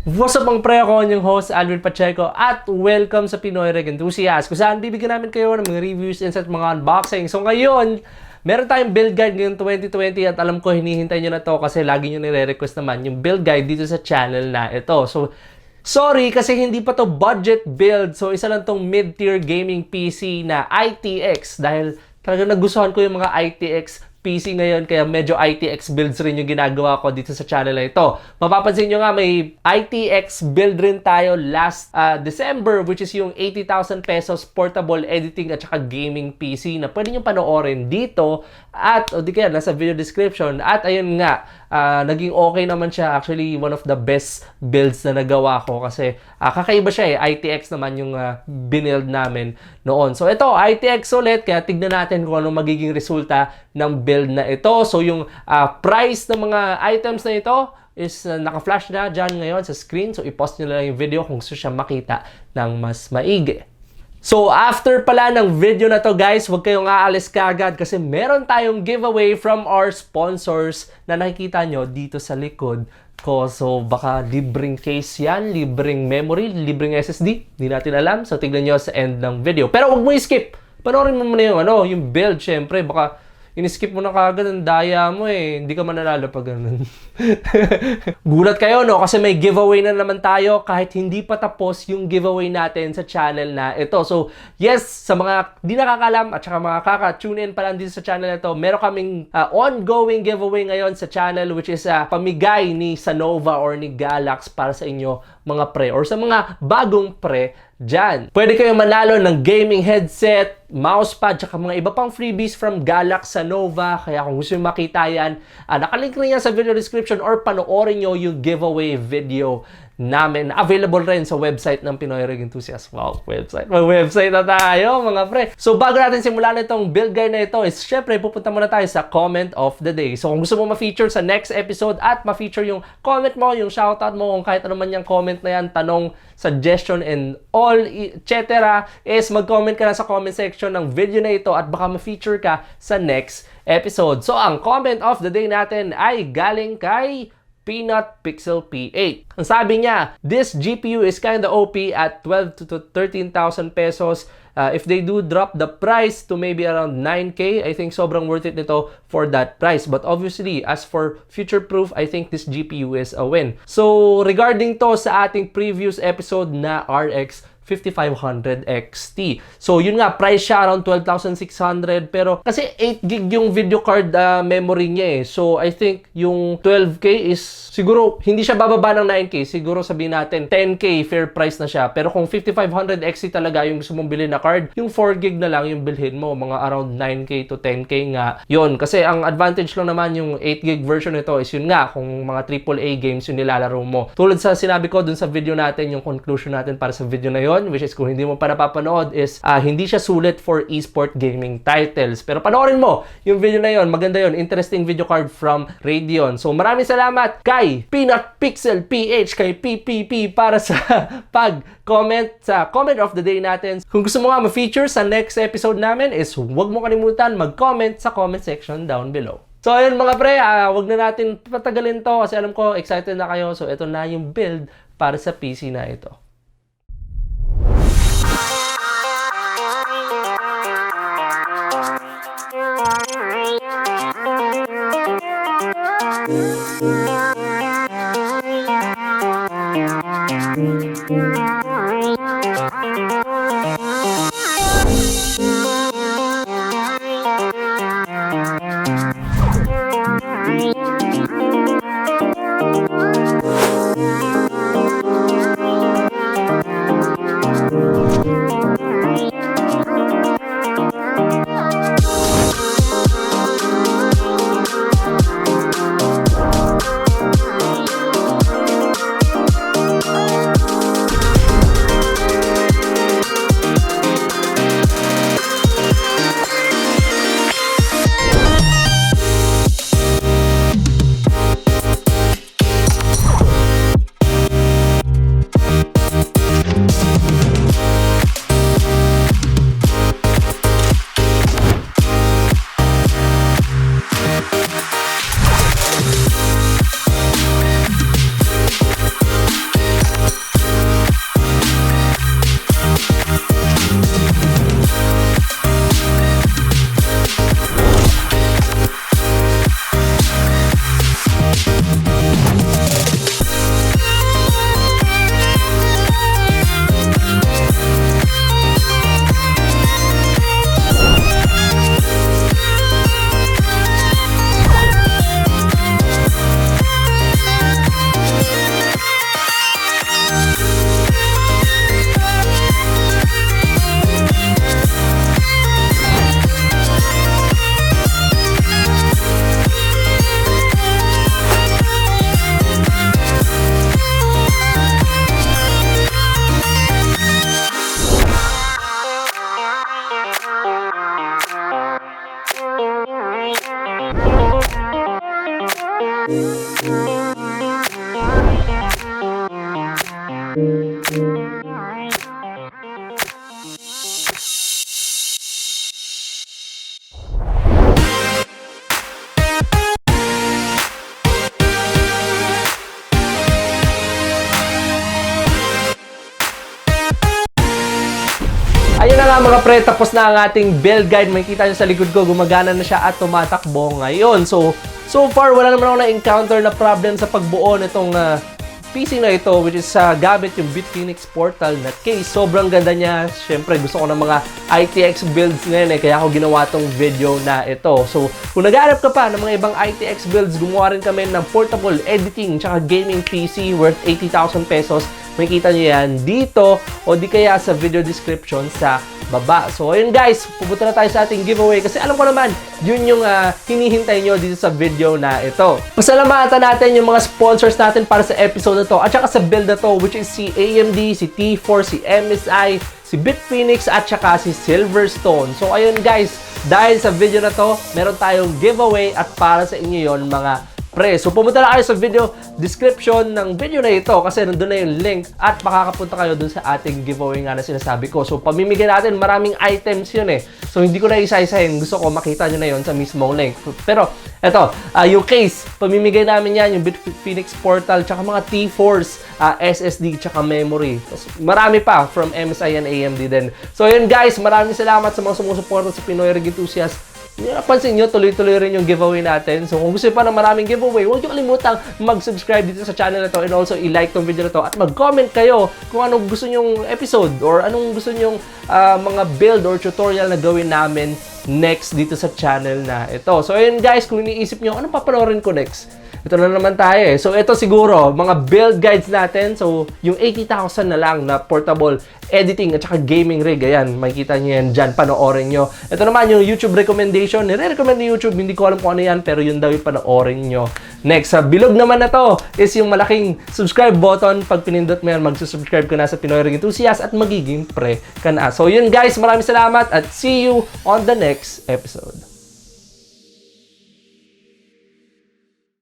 What's up mga pre, ako yung host Alvin Pacheco at welcome sa Pinoy Rig Enthusiasts, kung saan bibigyan namin kayo ng mga reviews, insights, mga unboxing. So ngayon, meron tayong build guide ngayong 2020 at alam ko hinihintay nyo na to kasi lagi nyo nire-request naman yung build guide dito sa channel na ito. So sorry kasi hindi pa to budget build, so isa lang tong mid-tier gaming PC na ITX dahil talagang nagustuhan ko yung mga ITX PC ngayon, kaya medyo ITX builds rin yung ginagawa ko dito sa channel na ito. Mapapansin nyo nga, may ITX build rin tayo last December, which is yung 80,000 pesos portable editing at saka gaming PC na pwede nyo panoorin dito at o di kaya nasa video description. At ayun nga, naging okay naman siya. Actually, one of the best builds na nagawa ko kasi kakaiba siya ITX naman yung binild namin noon. So ito, ITX ulit, kaya tignan natin kung ano magiging resulta ng build na ito. So yung price ng mga items na ito is naka-flash na dyan ngayon sa screen. So i-post nyo lang yung video kung gusto siya makita ng mas maigi. So after pala ng video na to guys, huwag kayong aalis kaagad kasi meron tayong giveaway from our sponsors na nakikita nyo dito sa likod ko. So baka libreng case yan, libreng memory, libreng SSD, hindi natin alam. So tignan nyo sa end ng video. Pero huwag mo i-skip. Panoorin mo muna yung build. Syempre baka in-skip mo na kagad, ang daya mo hindi ka mananalo pag ganun. Gulat kayo, no? Kasi may giveaway na naman tayo kahit hindi pa tapos yung giveaway natin sa channel na ito. So, yes, sa mga di nakakalam at saka mga kaka-tune in pa lang dito sa channel na ito, meron kaming ongoing giveaway ngayon sa channel, which is pamigay ni Sanova or ni Galax para sa inyo mga pre or sa mga bagong pre dyan. Pwede kayo manalo ng gaming headset, mousepad, tsaka mga iba pang freebies from Galax Sanova. Kaya kung gusto nyo makita yan, nakalink rin yan sa video description or panoorin nyo yung giveaway video namin. Available rin sa website ng Pinoy Rig Enthusiasts. Wow, website. May website na tayo, mga pre. So, bago natin simulan itong build guide na ito, is syempre, pupunta muna tayo sa comment of the day. So, kung gusto mo ma-feature sa next episode at ma-feature yung comment mo, yung shoutout mo, kung kahit ano man yung comment na yan, tanong, suggestion, and all, etc., is mag-comment ka na sa comment section ng video na ito at baka ma-feature ka sa next episode. So, ang comment of the day natin ay galing kay Peanut Pixel P8. Ang sabi niya, this GPU is kinda OP at 12 to 13,000 pesos. If they do drop the price to maybe around 9K, I think sobrang worth it nito for that price. But obviously, as for future-proof, I think this GPU is a win. So, regarding to sa ating previous episode na RX 5500 XT. So, yun nga, price siya around 12,600. Pero, kasi 8 gig yung video card memory niya So, I think yung 12K is, siguro, hindi siya bababa ng 9K. Siguro sabihin natin, 10K fair price na siya. Pero kung 5500 XT talaga yung gusto mong bilhin na card, yung 4 gig na lang yung bilhin mo. Mga around 9K to 10K nga. Yun, kasi ang advantage lang naman yung 8 gig version nito is yun nga, kung mga AAA games yung nilalaro mo. Tulad sa sinabi ko dun sa video natin, yung conclusion natin para sa video na yun, which is kung hindi mo pa napapanood is hindi siya sulit for esport gaming titles. Pero panoorin mo yung video na yun. Maganda yun. Interesting video card from Radeon. So maraming salamat kay Peanut Pixel PH, kay PPP para sa pag-comment sa comment of the day natin. Kung gusto mo nga ma-feature sa next episode namin is huwag mo kalimutan mag-comment sa comment section down below. So ayun mga pre, wag na natin patagalin to kasi alam ko excited na kayo. So ito na yung build para sa PC na ito. Ayun na nga mga pre, tapos na ang ating build guide. Makikita nyo sa likod ko, gumagana na siya at tumatakbo ngayon. So far, wala naman ako na-encounter na problem sa pagbuo nitong PC na ito, which is gamit yung Bitfinex Portal na case. Sobrang ganda niya. Siyempre, gusto ko ng mga ITX builds ngayon kaya ako ginawa tong video na ito. So, kung nag-aarap ka pa ng mga ibang ITX builds, gumawa rin kami ng portable editing tsaka gaming PC worth 80,000 pesos. Makikita nyo yan dito o di kaya sa video description sa baba. So, ayun guys, pupunta na tayo sa ating giveaway kasi alam ko naman, yun yung hinihintay nyo dito sa video na ito. Pasalamatan natin yung mga sponsors natin para sa episode na to at saka sa build na to, which is si AMD, si T4, si MSI, si Bitfinex at saka si Silverstone. So, ayun guys, dahil sa video na to, meron tayong giveaway at para sa inyo yon mga pre. So, pumunta na kayo sa video description ng video na ito kasi nandun na yung link at makakapunta kayo dun sa ating giveaway nga na sinasabi ko. So, pamimigay natin maraming items yun So, hindi ko na isa-isahin. Gusto ko makita nyo na yun sa mismong link. Pero, eto, yung case, pamimigay namin yan, yung Bitfinex Portal, tsaka mga T4s, SSD, tsaka memory. Tapos, marami pa from MSI and AMD din. So, yun guys, maraming salamat sa mga sumusuporta sa Pinoy Rig Enthusiasts. Napansin nyo, tuloy-tuloy rin yung giveaway natin. So, kung gusto pa ng maraming giveaway, huwag nyo kalimutang mag-subscribe dito sa channel na to and also i-like tong video na to at mag-comment kayo kung anong gusto nyong episode or anong gusto nyong mga build or tutorial na gawin namin next dito sa channel na ito. So, ayun guys, kung iniisip nyo, anong papanoorin ko next? Ito na naman tayo So, ito siguro, mga build guides natin. So, yung 80,000 na lang na portable editing at saka gaming rig. Ayan, makikita nyo yan dyan. Panoorin nyo. Ito naman yung YouTube recommendation. Nire-recommend ni YouTube. Hindi ko alam kung ano yan, pero yun daw yung panoorin nyo. Next, sa bilog naman na to is yung malaking subscribe button. Pag pinindot mo yan, mag-subscribe ka na sa Pinoy Rig Enthusiasts at magiging pre ka na. So, yun guys, maraming salamat at see you on the next episode.